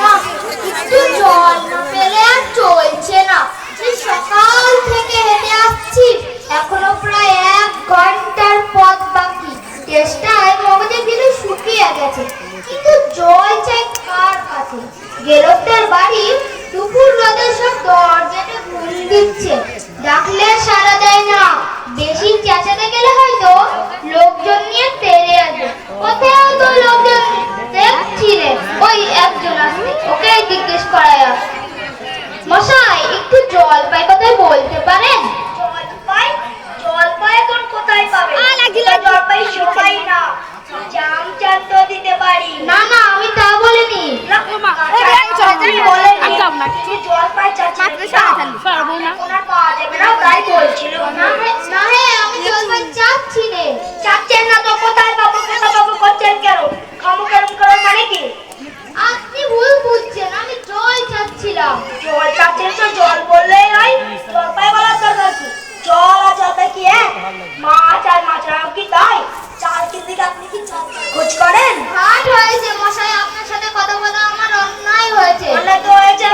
না, একটু জল না পেলে আর চলছে না। সেই সকাল থেকে হেঁটে আসছি, এখনো প্রায় 1 ঘন্টার পথ বাকি। চেষ্টায় মগজে গিলে শুকিয়ে গেছে, কিন্তু জল চাই কার কাছে? গেরস্তের বাড়ি দুপুর রোদে সব দরজাটা ঘুম দিচ্ছে, ডাকলে সাড়া দেয় না। বেশি চেঁচাতে গেলে হয়তো লোকজন নিয়ে তেড়ে আসবে। কোথাও তো লোকজন দেখছিলেন, ওই একজন আসছে, ওকে জিজ্ঞেস করায়। মশাই, একটু জল পাই কোথায় বলতে পারেন? জল পাই এখন কোথায় পাবে? জল পাই সবাই না, জাম চাল তো দিতে পারি। না না, আমি তা বলিনি। জল পাই ওনার পাওয়া যাবে না, তাই বলছিল। না হ্যাঁ, আমি জল পাই চাচ্ছি রে। চাচ্ছেন না তো কোথায় পাবো? কোথায় পাবো করছেন কেন? খামো কেরম করার মানে কি? আপনি ভুল বুঝছেন, আমি জল চাচ্ছিলাম। জল চাচ্ছেন তো জল বললেই হয়, জল পাই বলার দরকার কি? জল আর জল পাই কি এক? মাছ আর মাছ কি তাই? চাল কিনতে আপনি কি খোঁজ করেন? হাট হয়েছে মশাই, আপনার সাথে কথা বলা আমার অন্যায় হয়েছে। অন্যায় তো হয়েছে,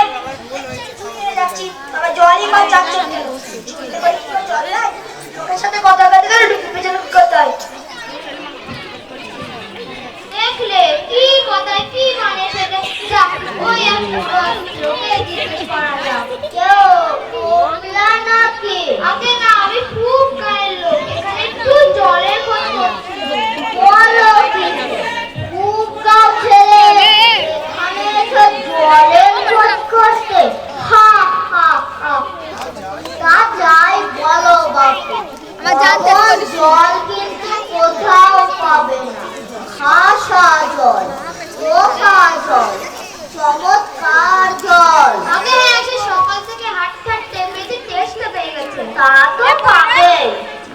যাচ্ছি তবে জলই বা চাচ্ছেন কেন? চলতে পারি কি জল নাই? লোকের সাথে কথা বলতে গেলে ঢুকে পেছনে করতে হয়। দেখলে কি কথায় কি মানে সেটা ওই লোকে জিজ্ঞেস করা যাও। কেউ ওমলা নাকি? আগে না, আমি খুব গায়ের লোক, এখানে একটু জলের খোঁজ করছি। বলো কি খুব গাও ছেলে, এখানে এসে জলের খোঁজ করতে? হা হা হা, তা যাই বলো বাপু, জল কিন্তু কোথাও পাবে না। খাসা জল, ওখা জল, চমৎকার জল। আগে এসে সকাল থেকে হাঁটতে হাঁটতে মেয়েদের চেষ্টা পেয়ে গেছে। তা তো পাবে,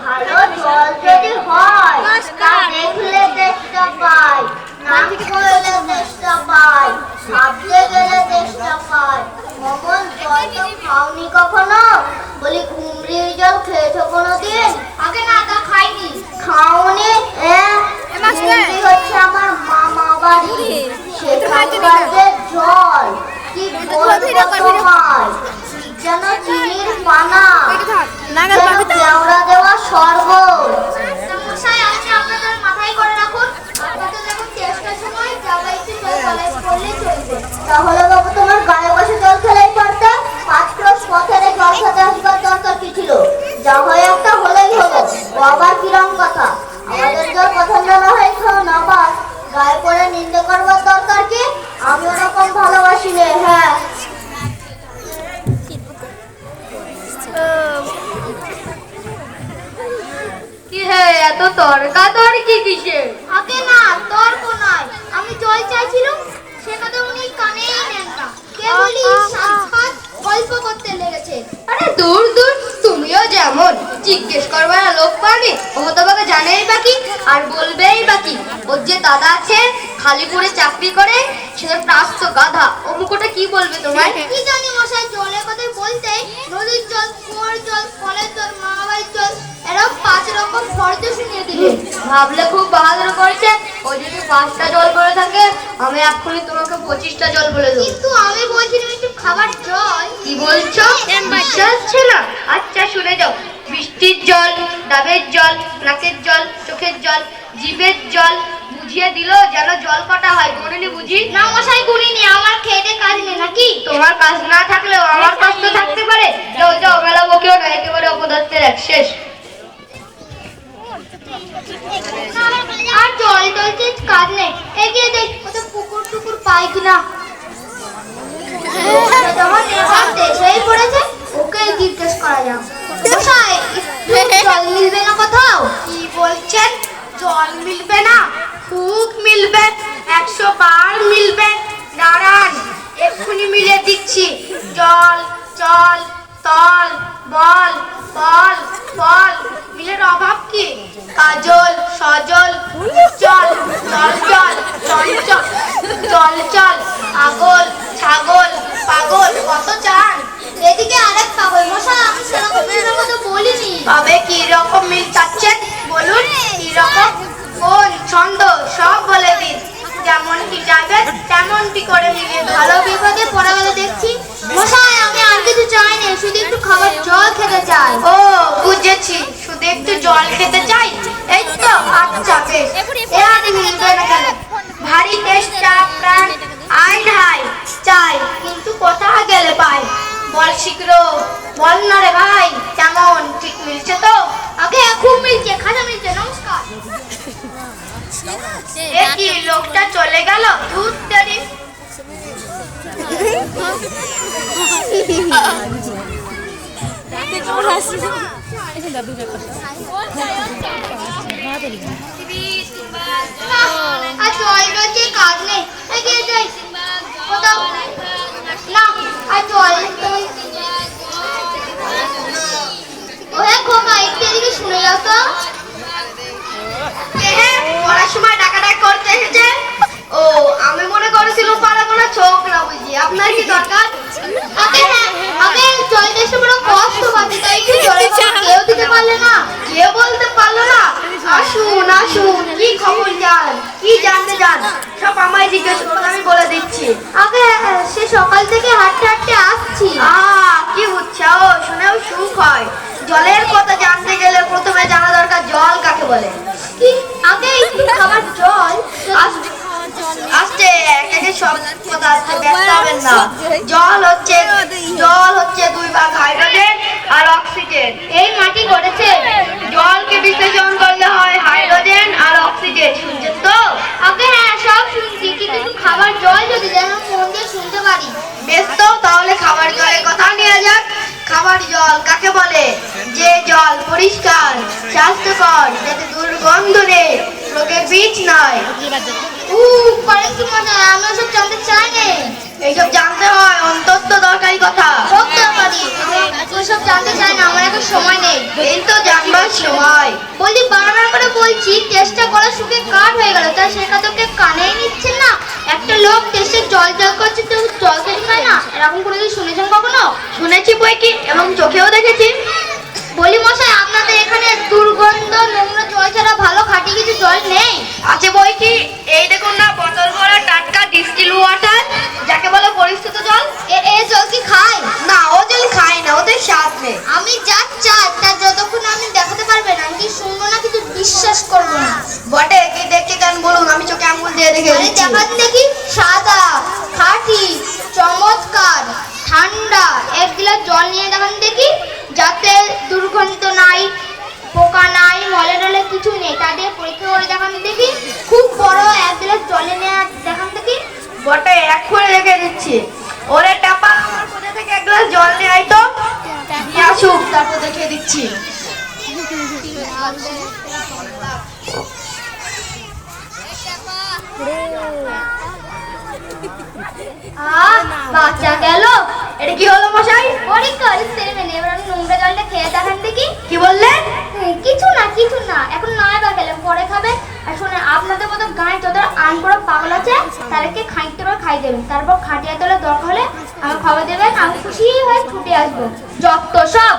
ভালো জল যদি হয় তা দেখলে চেষ্টা পায়, না করলে চেষ্টা পায়, ভাবতে গেলে চেষ্টা পায়। কমল জল তো খাওনি কখনো? বলি ঘুমরির জল খেয়েছো কোনোদিন? আগে না, তা খাইনি। খাওনি? হচ্ছে আমার মামা বাড়ি, সেখানকার যে জল কি বলবো তোমায়, যেন চিনির পানা, কেওড়া দেওয়া স্বর্গ। মশাই, আপনি আপনাদের মাথায় করে রাখুন, আপনাদের যখন চেষ্টার সময় জায়গায় একটু জল কলেজ করলেই চলবে। তাহলে বাবু তোমার গায়ে বসে জল খেলেই পারতে, 5 ক্রোশ পথের জল খেতে আসবার দরকার কি ছিল? যা হয় একটা হলেই হলো। ও আবার কিরম কথা? আমাদের জল পছন্দ না হয় খাও না, বাস গায়ে পড়ে নিন্দে করবার দরকার কি? আমি ওরকম ভালোবাসি রে। হ্যাঁ, কি হে এত তর্কাতর্কি কিসের? আগে না, তর্ক নয়, আমি জল চাইছিলাম, সে কথা উনি কানেই নেন না, কেবলই সাক্ষাৎ গল্প করতে লেগেছে। আরে দূর দূর, তুমিও যেমন জিজ্ঞেস করবার লোক পানি, ও তোমাকে জানেই বাকি আর বলবেই বাকি। ওর যে দাদা আছে খালিপুরে চাকরি করে, সে তো প্রাস্ত গাধা, ও মুখটা কি বলবে তোমায়? কি জানি মশাই, জলের কথা বলতে নদীর জল, কুয়োর জল, কলের জল, মামাবাড়ির জল, এরকম 5 রকম ফর্দ শুনিয়ে দিলে। ভাবলে খুব বাহাদুর করছে। ও যদি 5টা জল বলে থাকে, আমি এক্ষুনি তোমাকে 25টা জল বলে দেবো। কিন্তু আমি বলছিলাম একটু খাবার জল। কি বলছো? বিশ্বাস হচ্ছে না? আচ্ছা শুনে যাও। বৃষ্টির জল, ডাবের জল, নাকের জল, চোখের জল, জিভের জল, বুঝিয়ে দিল যেন জল কাটা হয়। গুনিনি বুঝি? না মশাই, গুনিনি, আমার খেতে কাজ নেই নাকি? তোমার কাজ না থাকলেও আমার কাজ তো থাকতে পারে। যাও যাও, মেলা বকেও না, একেবারে অপদার্থের এক শেষ। আর জল টলছে কাজ নেই, এগিয়ে দেখ কত পুকুর টুকুর পাই কিনা। যখন এবার দেশেই পড়েছে, ওকে জিজ্ঞেস করা যাক। মশাই, জল মিলবে না কোথাও? কি বলছেন? জল মিলবে না? খুব মিলবে, 100 বার মিলবে। দাঁড়ান, এক্ষুনি মিলে দিচ্ছি। জল, চল, তল, বল, ফল, ফল, মিলের অভাব কি? কাজল, সজল, চল, চল চল, চঞ্চল, চল চল, আগল, ছাগল, পাগল, কত চান? এদিকে আরেক পাগল। মশাই, আমি সেরকমের কথা বলিনি। তবে কি রকম মিল চাচ্ছেন বলুন? কি রকম, কোন ছন্দ, সব বলে দিন। যেমনটি চাইবেন তেমনটি করে দিবে। ভালো বিপদে পড়ে গেলে দেখছি। মশাই, আমি আর কিছু চাই না, শুধু একটু খাবার জল খেতে চাই। ও বুঝেছি, শুধু একটু জল খেতে চাই, এই তো। আচ্ছা বেশ, ভারী তেষ্টা প্রাণ আইন হাই চাই, কিন্তু কোথায় গেলে পাই? বল শীঘ্র, বল না রে ভাই, কেমন ঠিক মিলছে তো? আগে খুব মিলছে, খাজা মিলছে। নমস্কার। এ কি, লোকটা চলে গেল? দুধ দেরি। আর জল রয়েছে, কাজ নেই, এগিয়ে যাই। কোথাও না, আর জল ওহে খোকা, একটু এদিকে শুনে যাও তো। পড়ার সময় ডাকাডাক করতে এসেছে? ও, আমি মনে করেছিলাম পাড়া কোনো ছোকরা বুঝি। আপনার কি দরকার? আগে হ্যাঁ, আগে জলটা এসে বড় কষ্ট পাচ্ছে, তাই একটু জলে কেউ দিতে পারলে না? কেউ বলতে পারলো না? আসুন আসুন, কি খবর চান, কি জানতে চান সব আমায় জিজ্ঞেস করুন, আমি বলে দিচ্ছি। আগে সে সকাল থেকে হাঁটতে হাঁটতে আসছি। কি উৎসাহ, শুনেও সুখ হয়। জলের কথা জানতে গেলে প্রথমে জানা দরকার জল কাকে বলে। কি আগে একটু খাবার জল আসছে, একে সব কথা আসছে, ব্যস্ত হবেন না। জল হচ্ছে দুই ভাগ হাইড্রোজেন আর অক্সিজেন। এই মাটি গড়েছে। জলকে বিশ্লেষণ করলে হয় হাইড্রোজেন আর অক্সিজেন। শুনছেন তো? আগে হ্যাঁ, সব শুনছি, কিন্তু খাবার জল যদি যেন মন দিয়ে শুনতে পারি। বেশ তো, তাহলে খাবার জলের কথা নিয়ে যাক। খাবার জল কাকে বলে? যে জল পরিষ্কার, স্বাস্থ্যকর, যাতে দুর্গন্ধ নেই, রোগের বীজ নয়। আমি ওসব জানতে চাই না। এইসব জানতে হয়, অন্তত দরকারি কথা। ওসব জানতে চাই না, আমার এখন সময় নেই। এই তো জানবার সময়। বলছি, বারবার করে বলছি, চেষ্টা করা সুখে কাঠ হয়ে গেল, তা সেটা তোকে কানেই নিচ্ছেন না। একটা লোক দেশে জল জল করছে, তো জল খেতে খায় না, এরকম করে কি শুনেছেন কখনো? শুনেছি বই কি, এবং চোখেও দেখেছি। বলি মশাই, আপনাদের এখানে দুর্গন্ধ নোংরা জল ছাড়া ভালো খাঁটি কিছু জল নেই? আছে বই কি, এই দেখুন না, বোতল ভরা টাটকা ডিস্টিল ওয়াটার, যাকে বলে পরিশুদ্ধ জল। এ জল কি খায়? না, ও জল খায় না, ওদের স্বাদ নেই। আমি যা চাই তা যতক্ষণ আপনি দেখাতে পারবেন, আমি কি শুনবো না, কিন্তু বিশ্বাস করবো না। বটে, কি দেখতে চান বলুন, আমি চোখে আঙুল দিয়ে দেখে দেখান দেখি। সাদা, খাঁটি, চমৎকার, ঠান্ডা এক গ্লাস জল নিয়ে দেখান দেখি, যাতে দুর্গন্ধ নাই, পোকা নাই, মলে টলে কিছু নেই, তা দিয়ে পরীক্ষা করে দেখান দেখি। খুব বড় এক গ্লাস জলে নিয়ে দেখান দেখি। বটে, এক করে রেখে দিচ্ছি। ওরে টাপা, আমার কোথা থেকে এক গ্লাস জল নিয়ে আয় তো। আসুক, তারপর দেখিয়ে দিচ্ছি। বাচ্চা গেল। এটা কি হলো মশাই? পরীক্ষা সেরেমনি। এবার আমি নোংরা জলটা খেয়ে দেখান দেখি। কি বললেন? কিছু না, কিছু না, এখন নয় বা গেলে পরে খাবে। আর শোনে, আপনাদের মতো গায়ে যত আনকড়া পাগল আছে, তাদেরকে খাইতে করে খাই দেবেন, তারপর খাটিয়ে তোলা দরকার হলে আমার খবর দেবেন, আমি খুশি হয়ে ছুটে আসবো। যত সব